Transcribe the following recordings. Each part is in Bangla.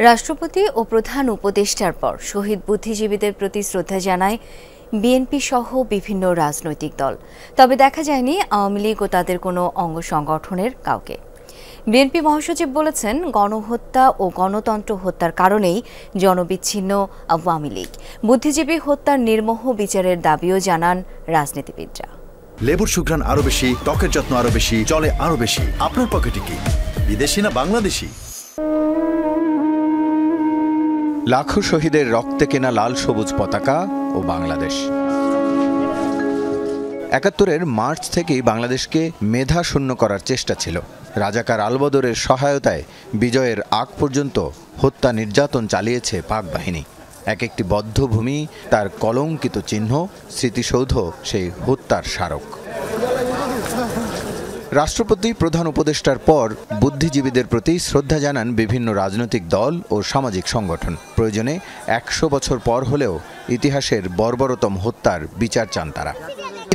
রাষ্ট্রপতি ও প্রধান উপদেষ্টার পর শহীদ বুদ্ধিজীবীদের প্রতি শ্রদ্ধা জানায় বিএনপি সহ বিভিন্ন রাজনৈতিক দল। তবে দেখা যায়নি আওয়ামী লীগ ও তাদের কোনো অঙ্গ সংগঠনের কাউকে। বিএনপি মহাসচিব বলেছেন, গণহত্যা ও গণতন্ত্র হত্যার কারণেই জনবিচ্ছিন্ন আওয়ামী লীগ। বুদ্ধিজীবী হত্যার নির্মোহ বিচারের দাবিও জানান রাজনীতিবিদরা। লেবুর সুঘ্রাণ আরো বেশি, ত্বকের যত্ন আরো বেশি, চলে আরো বেশি। আপনার পকেটে কি বিদেশি না বাংলাদেশি? লাখো শহীদের রক্তে কেনা লাল সবুজ পতাকা ও বাংলাদেশ। ৭১-এর মার্চ থেকেই বাংলাদেশকে মেধা শূন্য করার চেষ্টা ছিল। রাজাকার আলবদরের সহায়তায় বিজয়ের আগ পর্যন্ত হত্যা নির্যাতন চালিয়েছে পাক বাহিনী। এক একটি বদ্ধভূমি তার কলঙ্কিত চিহ্ন, স্মৃতিসৌধ সেই হত্যার স্মারক। রাষ্ট্রপতি প্রধান উপদেষ্টার পর বুদ্ধিজীবীদের প্রতি শ্রদ্ধা জানান বিভিন্ন রাজনৈতিক দল ও সামাজিক সংগঠন। প্রয়োজনে ১০০ বছর পর হলেও ইতিহাসের বর্বরতম হত্যার বিচার চান তারা।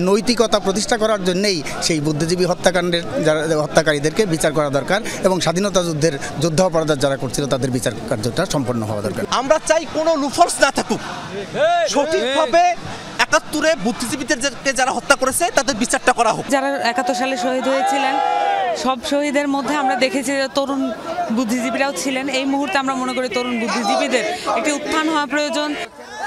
নৈতিকতা প্রতিষ্ঠা করার জন্যই সেই বুদ্ধিজীবী হত্যাকাণ্ডের হত্যাকারীদেরকে বিচার করা দরকার এবং স্বাধীনতা যুদ্ধের যুদ্ধাপরাধ যারা করছিল তাদের বিচার কার্যটা সম্পন্ন হওয়া দরকার। আমরা চাই কোনো লুফর্স না থাকুক, সঠিকভাবে ৭১-এ বুদ্ধিজীবীদেরকে যারা হত্যা করেছে তাদের বিচারটা করা হোক। যারা ৭১ সালে শহীদ হয়েছিলেন সব শহীদের মধ্যে আমরা দেখেছি যে তরুণ বুদ্ধিজীবীরাও ছিলেন। এই মুহূর্তে আমরা মনে করি তরুণ বুদ্ধিজীবীদের একটি উত্থান হওয়া প্রয়োজন।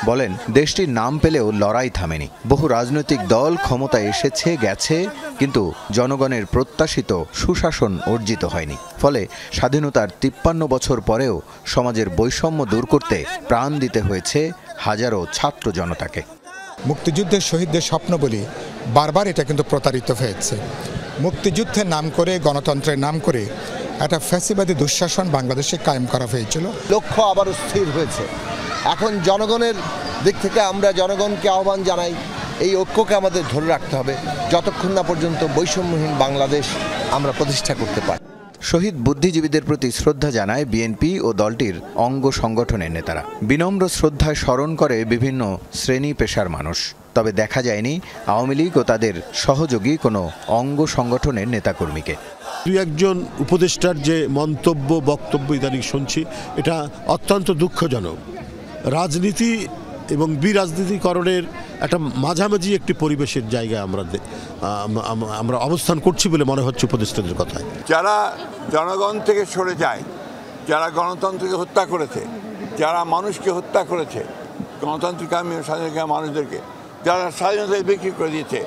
বলেন, দেশটির নাম পেলেও লড়াই থামেনি। বহু রাজনৈতিক দল ক্ষমতায় এসেছে গেছে, কিন্তু জনগণের প্রত্যাশিত সুশাসন অর্জিত হয়নি। ফলে স্বাধীনতার ৫৩ বছর পরেও সমাজের বৈষম্য দূর করতে প্রাণ দিতে হয়েছে হাজারো ছাত্র জনতাকে। মুক্তিযুদ্ধের শহীদদের স্বপ্ন বলি বারবার এটা কিন্তু প্রতারিত হয়েছে। মুক্তিযুদ্ধের নাম করে, গণতন্ত্রের নাম করে একটা ফ্যাসিবাদী দুঃশাসন বাংলাদেশে কায়েম করা হয়েছিল। লক্ষ্য আবারও স্থির হয়েছে। এখন জনগণের দিক থেকে আমরা জনগণকে আহ্বান জানাই, এই ঐক্যকে আমাদের ধরে রাখতে হবে যতক্ষণ না পর্যন্ত বৈষম্যহীন বাংলাদেশ আমরা প্রতিষ্ঠা করতে পারি। শহীদ বুদ্ধিজীবীদের প্রতি শ্রদ্ধা জানায় বিএনপি ও দলটির অঙ্গ সংগঠনের নেতারা। বিনম্র শ্রদ্ধায় স্মরণ করে বিভিন্ন শ্রেণী পেশার মানুষ। তবে দেখা যায়নি আওয়ামী লীগ ও তাদের সহযোগী কোনো অঙ্গ সংগঠনের নেতাকর্মীকে। দুই একজন উপদেষ্টার যে মন্তব্য বক্তব্য ইদানিং শুনছি, এটা অত্যন্ত দুঃখজনক। রাজনীতি এবং বিরাজনীতিকরণের একটা মাঝামাঝি একটি পরিবেশের জায়গায় আমরা অবস্থান করছি বলে মনে হচ্ছে উপদেষ্টাদের কথায়। যারা জনগণ থেকে সরে যায়, যারা গণতন্ত্রকে হত্যা করেছে, যারা মানুষকে হত্যা করেছে, গণতান্ত্রিক স্বাধীনতা মানুষদেরকে যারা স্বাধীনতায় বিক্রি করে দিয়েছে,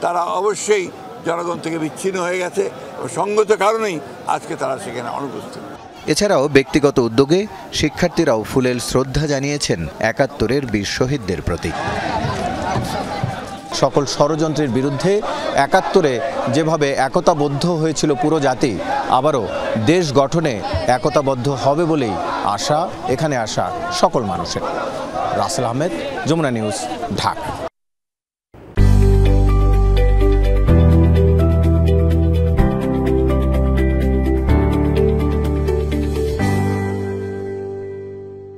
তারা অবশ্যই জনগণ থেকে বিচ্ছিন্ন হয়ে গেছে এবং সঙ্গত কারণেই আজকে তারা সেখানে অনুপস্থিত। এছাড়াও ব্যক্তিগত উদ্যোগে শিক্ষার্থীরাও ফুলেল শ্রদ্ধা জানিয়েছেন ৭১-এর বীর শহীদদের প্রতি। সকল ষড়যন্ত্রের বিরুদ্ধে ৭১-এ যেভাবে একতাবদ্ধ হয়েছিল পুরো জাতি, আবারও দেশ গঠনে একতাবদ্ধ হবে বলেই আশা এখানে আসা সকল মানুষের। রাসেল আহমেদ, যমুনা নিউজ, ঢাকা।